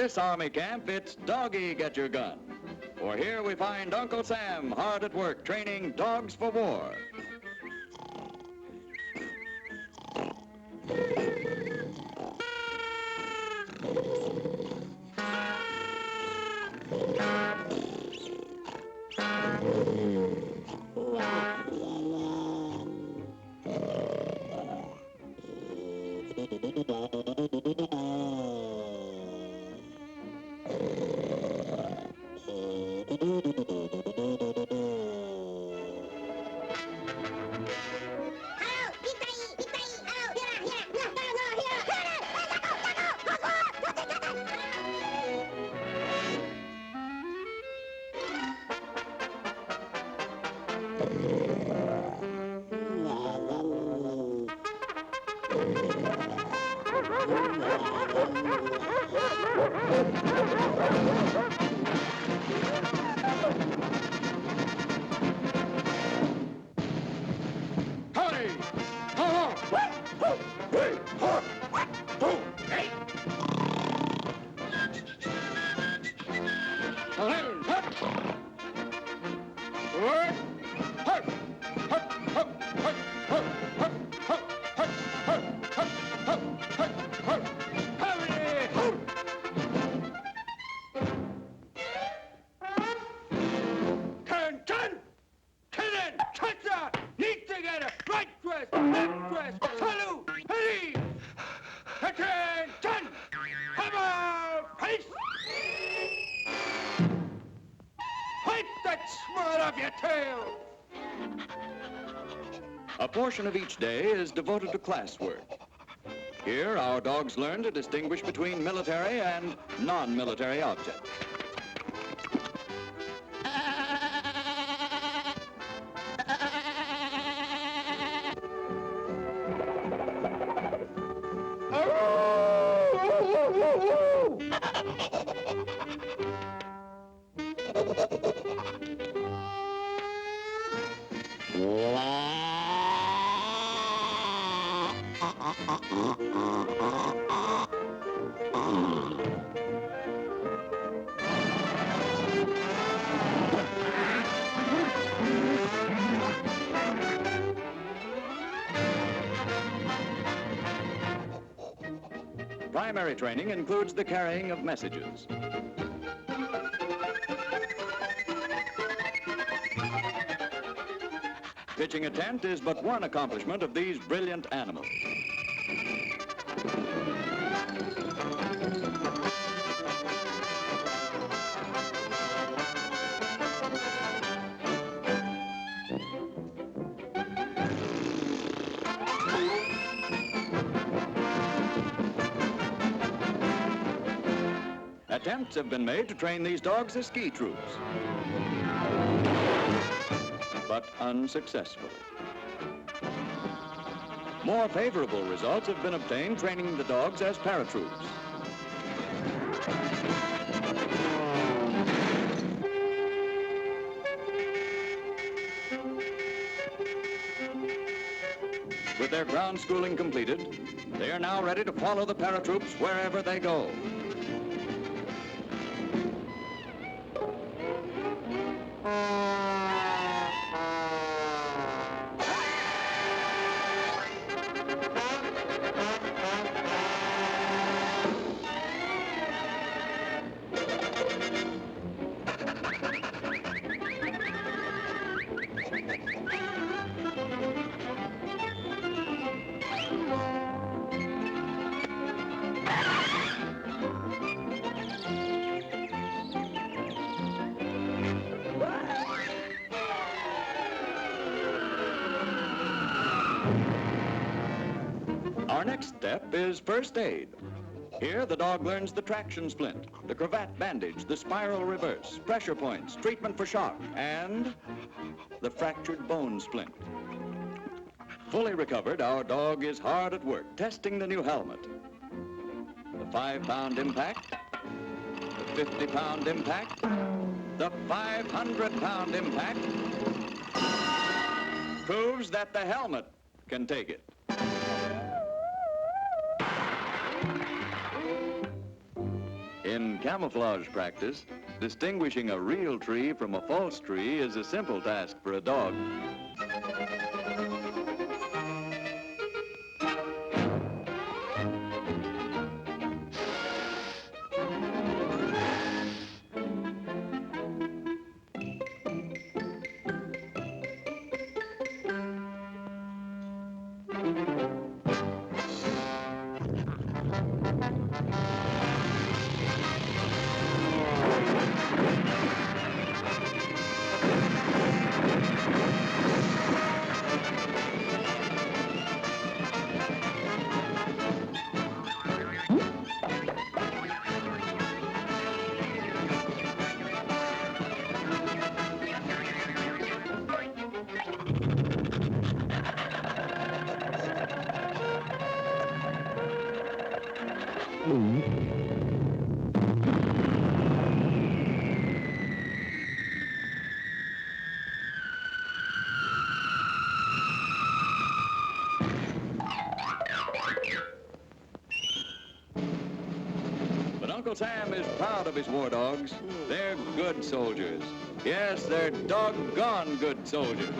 this Army camp, it's Doggy Get Your Gun. For here we find Uncle Sam hard at work training dogs for war. A portion of each day is devoted to classwork. Here, our dogs learn to distinguish between military and non-military objects. Primary training includes the carrying of messages. Pitching a tent is but one accomplishment of these brilliant animals. Attempts have been made to train these dogs as ski troops, but unsuccessfully. More favorable results have been obtained training the dogs as paratroops. With their ground schooling completed, they are now ready to follow the paratroops wherever they go. Our next step is first aid. Here, the dog learns the traction splint, the cravat bandage, the spiral reverse, pressure points, treatment for shock, and the fractured bone splint. Fully recovered, our dog is hard at work, testing the new helmet. The 5-pound impact, the 50-pound impact, the 500-pound impact proves that the helmet can take it. In camouflage practice, distinguishing a real tree from a false tree is a simple task for a dog. But Uncle Sam is proud of his war dogs. They're good soldiers. Yes, they're doggone good soldiers.